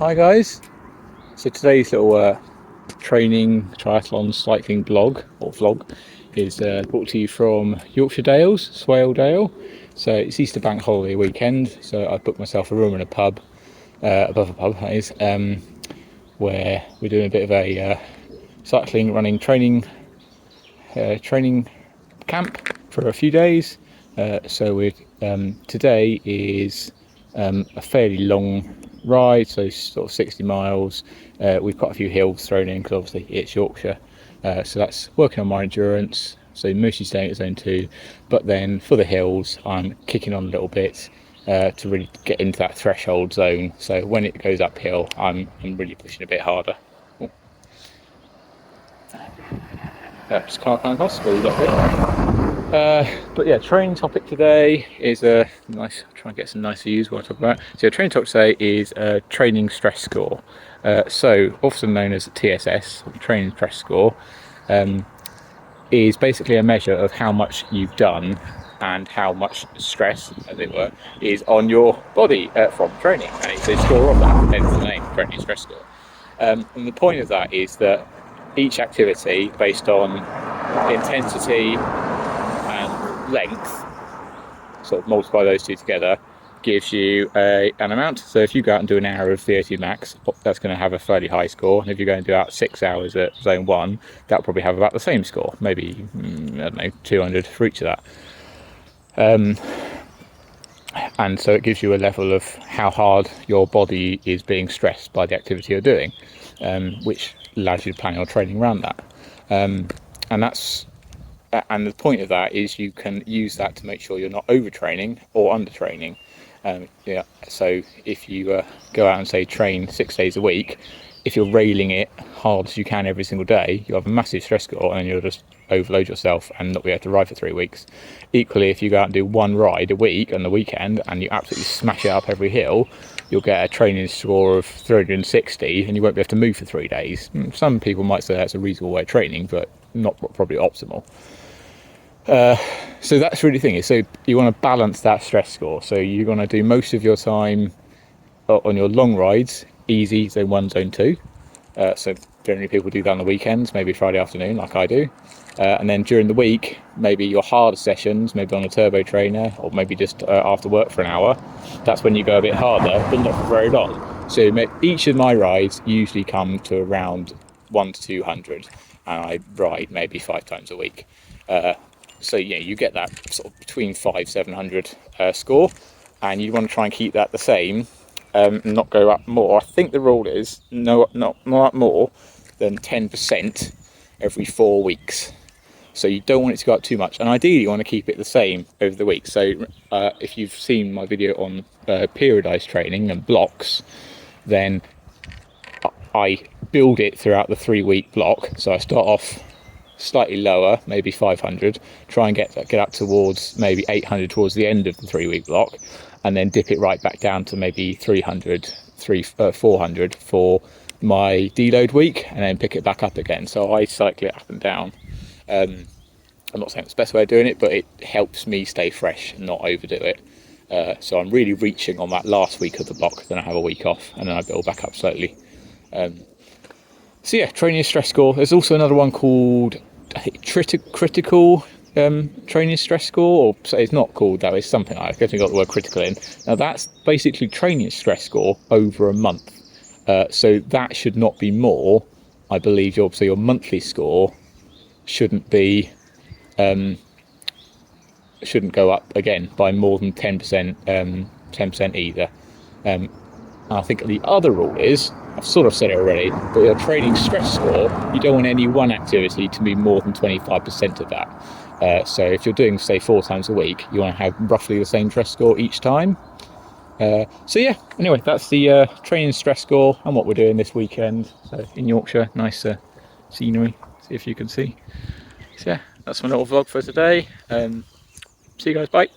Hi guys, so today's little training triathlon cycling blog or vlog is brought to you from Yorkshire Dales, Swale Dale. So it's Easter bank holiday weekend, so I booked myself a room in a pub, above a pub that is, where we're doing a bit of a cycling, running, training camp for a few days. Today is a fairly long ride, so sort of 60 miles. We've got a few hills thrown in because obviously it's Yorkshire, so that's working on my endurance. So mostly staying at zone 2, but then for the hills I'm kicking on a little bit to really get into that threshold zone. So when it goes uphill, I'm really pushing a bit harder. Just car climb hospital a little bit. But yeah, training topic today is a nice. I'll try and get some nice views while I talk about it. So, training topic today is a training stress score. So, often known as TSS, training stress score, is basically a measure of how much you've done and how much stress, as it were, is on your body from training. And it's a score of that, hence the name, training stress score. And the point of that is that each activity, based on intensity and length, sort of multiply those two together, gives you an amount. So if you go out and do an hour of VO2 max, that's going to have a fairly high score. And if you're going to do out 6 hours at zone 1, that'll probably have about the same score, maybe I don't know, 200 for each of that. And so it gives you a level of how hard your body is being stressed by the activity you're doing, which allows you to plan your training around that. And the point of that is you can use that to make sure you're not overtraining or undertraining. So if you go out and say train 6 days a week, if you're railing it hard as you can every single day, you have a massive stress score and you'll just overload yourself and not be able to ride for 3 weeks. Equally, if you go out and do one ride a week on the weekend and you absolutely smash it up every hill, you'll get a training score of 360 and you won't be able to move for 3 days. Some people might say that's a reasonable way of training, but not probably optimal. So that's really the thing. So you want to balance that stress score. So you're going to do most of your time on your long rides easy, zone 1, zone 2. So generally people do that on the weekends, maybe Friday afternoon like I do. And then during the week, maybe your harder sessions, maybe on a turbo trainer, or maybe just after work for an hour. That's when you go a bit harder, but not for very long. So each of my rides usually come to around 1 to 200, and I ride maybe 5 times a week. So yeah, you get that sort of between 500-700 score, and you want to try and keep that the same, and not go up more. I think the rule is not more than 10% every 4 weeks. So you don't want it to go up too much, and ideally you want to keep it the same over the week. So if you've seen my video on periodized training and blocks, then I build it throughout the 3-week block. So I start off slightly lower, maybe 500, try and get up towards maybe 800 towards the end of the 3-week block, and then dip it right back down to maybe 400 for my deload week, and then pick it back up again. So I cycle it up and down. I'm not saying it's the best way of doing it, but it helps me stay fresh and not overdo it. So I'm really reaching on that last week of the block, then I have a week off, and then I build back up slowly. So yeah, training stress score. There's also another one called, I think, critical training stress score, or so it's not called that. It's something like, I've definitely got the word critical in. Now that's basically training stress score over a month. So that should not be more. I believe your monthly score shouldn't go up again by more than 10%. 10% either. And I think the other rule is, I've sort of said it already, but your training stress score, you don't want any one activity to be more than 25% of that. So if you're doing, say, 4 times a week, you want to have roughly the same stress score each time. So yeah, anyway, that's the training stress score and what we're doing this weekend. So in Yorkshire, nice scenery, see if you can see. So yeah, that's my little vlog for today. See you guys, bye.